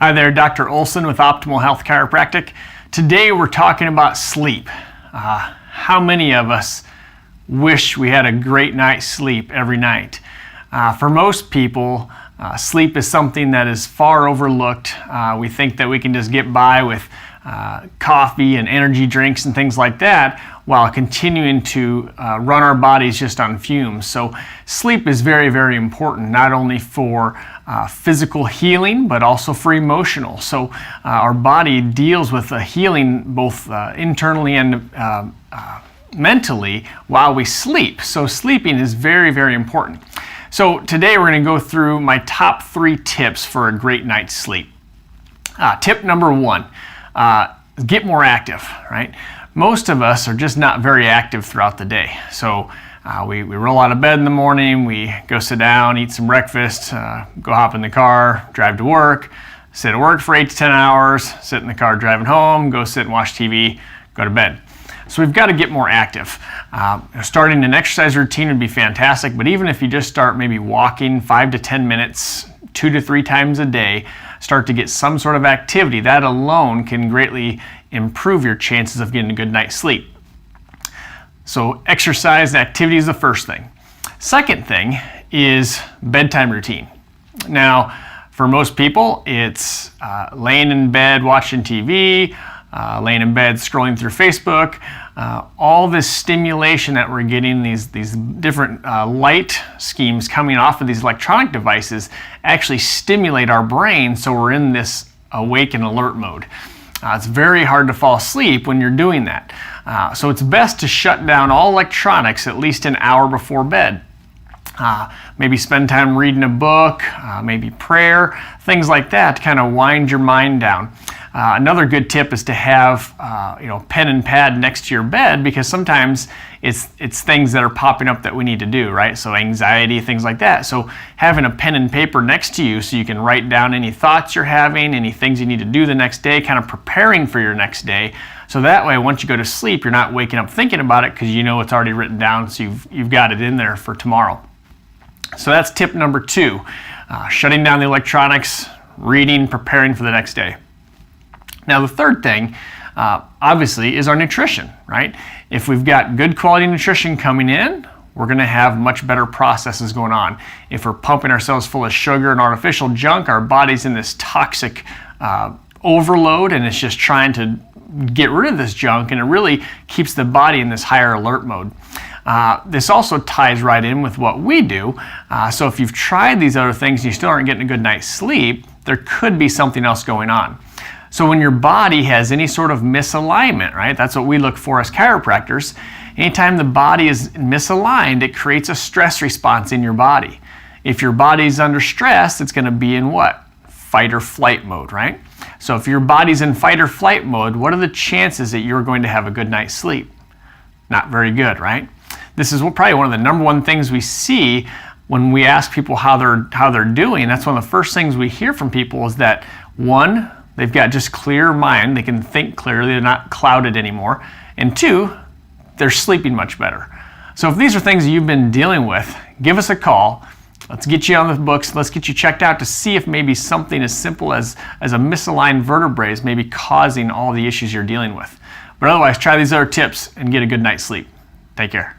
Hi there, Dr. Olson with Optimal Health Chiropractic. Today we're talking about sleep. How many of us wish we had a great night's sleep every night? For most people, sleep is something that is far overlooked. We think that we can just get by with coffee and energy drinks and things like that while continuing to run our bodies just on fumes. So sleep is very, very important, not only for physical healing, but also for emotional. So our body deals with the healing both internally and mentally while we sleep. So sleeping is very, very important. So today we're going to go through my top 3 tips for a great night's sleep. Tip number 1, get more active, right? Most of us are just not very active throughout the day. So we roll out of bed in the morning, we go sit down, eat some breakfast, go hop in the car, drive to work, sit at work for 8 to 10 hours, sit in the car driving home, go sit and watch TV, go to bed. So we've got to get more active. Starting an exercise routine would be fantastic, but even if you just start maybe walking 5 to 10 minutes, 2 to 3 times a day, start to get some sort of activity, that alone can greatly improve your chances of getting a good night's sleep. So exercise and activity is the first thing. Second thing is bedtime routine. Now, for most people, it's laying in bed watching TV, laying in bed scrolling through Facebook. All this stimulation that we're getting, these different light schemes coming off of these electronic devices actually stimulate our brain, so we're in this awake and alert mode. It's very hard to fall asleep when you're doing that. So it's best to shut down all electronics at least an hour before bed. Maybe spend time reading a book, maybe prayer, things like that to kind of wind your mind down. Another good tip is to have pen and pad next to your bed, because sometimes it's things that are popping up that we need to do, right? So anxiety, things like that. So having a pen and paper next to you so you can write down any thoughts you're having, any things you need to do the next day, kind of preparing for your next day. So that way, once you go to sleep, you're not waking up thinking about it because you know it's already written down, so you've got it in there for tomorrow. So that's tip number 2, shutting down the electronics, reading, preparing for the next day. Now the third thing, obviously, is our nutrition, right? If we've got good quality nutrition coming in, we're gonna have much better processes going on. If we're pumping ourselves full of sugar and artificial junk, our body's in this toxic overload, and it's just trying to get rid of this junk, and it really keeps the body in this higher alert mode. This also ties right in with what we do. So if you've tried these other things and you still aren't getting a good night's sleep, there could be something else going on. So when your body has any sort of misalignment, right, that's what we look for as chiropractors. Anytime the body is misaligned, it creates a stress response in your body. If your body's under stress, it's going to be in what? Fight or flight mode, right? So if your body's in fight or flight mode, what are the chances that you're going to have a good night's sleep? Not very good, right? This is probably one of the number 1 things we see when we ask people how they're doing. That's one of the first things we hear from people is that, 1, they've got just clear mind, they can think clearly, they're not clouded anymore, and 2, they're sleeping much better. So if these are things you've been dealing with, give us a call. Let's get you on the books. Let's get you checked out to see if maybe something as simple as a misaligned vertebrae is maybe causing all the issues you're dealing with. But otherwise, try these other tips and get a good night's sleep. Take care.